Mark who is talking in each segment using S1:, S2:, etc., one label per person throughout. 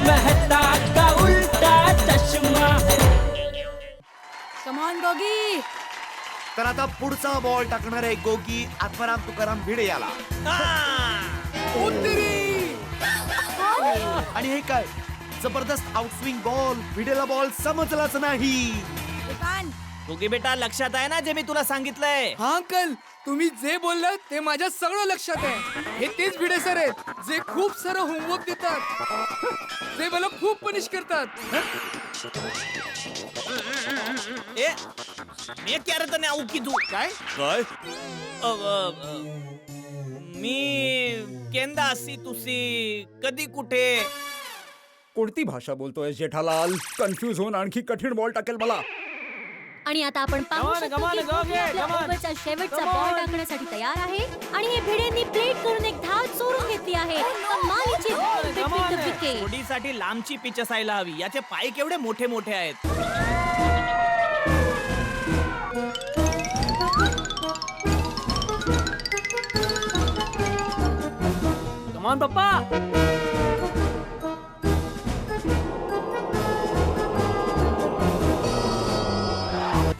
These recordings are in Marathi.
S1: मेहता का उल्टा चष्मा.
S2: Come on Gogi.
S3: तर आता पुढचा बॉल टाकणार आहे गोगी आत्माराम तुकाराम भिडे याला. आणि हे काय जबरदस्त आउटस्विंग बॉल. भिडेला बॉल समजलाच नाही.
S4: गोगी बेटा लक्षात आहे ना जे मी तुला सांगितलंय.
S5: हा अंकल, तुम्ही जे बोललात ते माझ्या सगळं लक्षात आहे. हे तेच भिडे सर आहेत जे खूप सारं होमवर्क देतात, जे मला खूप पनिश करतात.
S4: ए मी क्या रे तने आऊ की तू काय
S3: काय
S4: मी केंदा असी तुसी कधी कुठे.
S6: कोणती भाषा बोलतोय जेठालाल? कन्फ्यूज होऊन आणखी कठीण बॉल टाकेल मला.
S2: आणि आता आपण पाहू
S4: Come on,
S2: शकतो
S4: come on,
S2: की
S4: go,
S2: गोगी आपल्या
S4: come on.
S2: ओव्हरचा शेवटचा
S4: Come
S2: बॉल
S4: on.
S2: टाकण्यासाठी तयार आहे आणि हे भिडेंनी प्लेट करून एक धाव चोरून घेतली आहे. कमालीची बॉल between the wicket.
S4: जोडीसाठी लांबची पिच असायला हवी. याचे पाय केवढे मोठे मोठे आहेत.
S1: कमान पप्पा.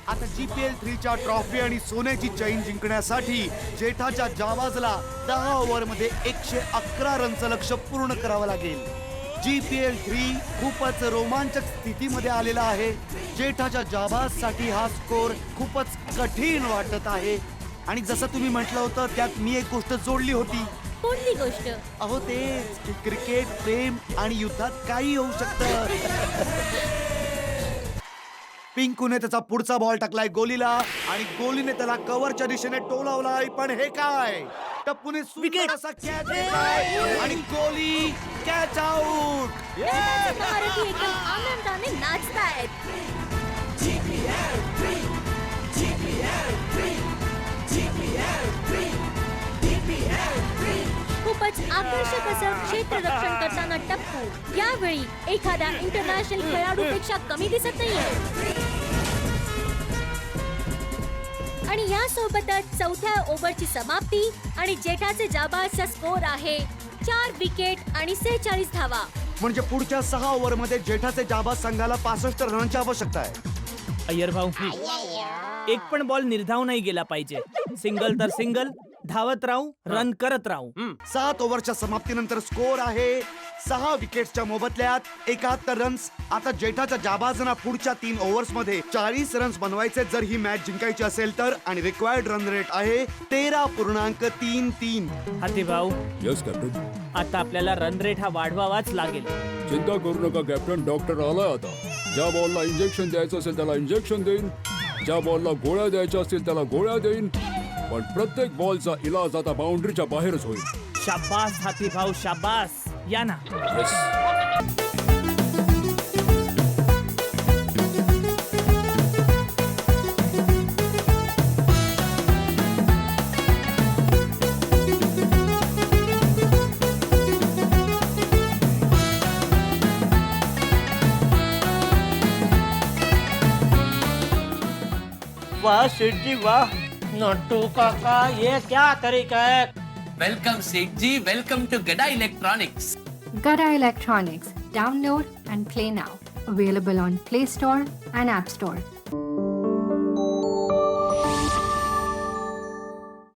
S3: आता GPL 3 च्या ट्रॉफी आणि सोन्याची चैन जिंकण्यासाठी जेठाच्या जावाजला 10 ओव्हरमध्ये 111 रनचं लक्ष्य पूर्ण करावं लागेल. GPL 3 खूपच रोमांचक स्थितीमध्ये आलेला आहे. जेठाच्या जाबाजसाठी हा स्कोर खूपच कठीण वाटत आहे. आणि जसं तुम्ही म्हटलं होतं त्यात मी एक गोष्ट जोडली होती.
S2: कोणती गोष्ट?
S3: अहो तेच की क्रिकेट प्रेम आणि युद्धात काही होऊ शकतं. पिंकूने त्याचा पुढचा बॉल टाकलाय गोलीला आणि गोलीने त्याला कव्हरच्या दिशेने टोलावलाय. पण हे काय टप्पूने सुंदर असा कॅच घेतलाय आणि गोली कॅच आउट.
S2: महारथी एकदम आनंदाने नाचतायत. खूपच आकर्षक असं क्षेत्ररक्षण करताना टप्पू यावेळी एखाद्या इंटरनॅशनल खेळाडूपेक्षा कमी दिसत नाहीये. आणि यासोबतच चौथ्या ओव्हरची समाप्ती आणि जेठाचे जाबाजचा स्कोर आहे 4 विकेट आणि 46 धावा.
S3: म्हणजे पुढच्या 6 ओव्हरमध्ये जेठाचे जाबाज संघाला 65 रनांची आवश्यकता आहे.
S4: अय्यर भाऊ एक पण बॉल निर्धाव नाही गेला पाहिजे. सिंगल तर सिंगल, धावत राहू, रन करत राहू.
S3: 7 ओव्हरच्या समाप्तीनंतर स्कोर आहे 6 विकेट्सच्या मोबदल्यात 71 रन्स. आता जेठाच्या जाबाजना पुढच्या 3 ओव्हर्स मध्ये 40 रन्स बनवायचे जर ही मॅच जिंकायची असेल तर. आणि रिक्वायर्ड रन रेट आहे 13.33.
S4: हाती भाऊ
S6: येस कॅप्टन.
S4: आता आपल्याला रन रेट हा वाढवावाच लागेल.
S6: चिंता करू नका कॅप्टन, डॉक्टर आलाय आता. ज्या बॉलला इंजेक्शन द्यायचं असेल त्याला इंजेक्शन देईन, ज्या बॉलला गोळ्या द्यायच्या असतील त्याला गोळ्या देईन. पण प्रत्येक बॉलचा इलाज आता बाउंड्रीच्या बाहेरच होईल.
S4: शाबास हाती भाऊ शाबास. या ना.
S1: वाह सेठ जी वाह. नट्टू काका ये क्या तरीका है.
S7: Welcome Seth ji, welcome to Gada Electronics.
S8: Gada Electronics. Download and play now. Available on Play Store and App Store.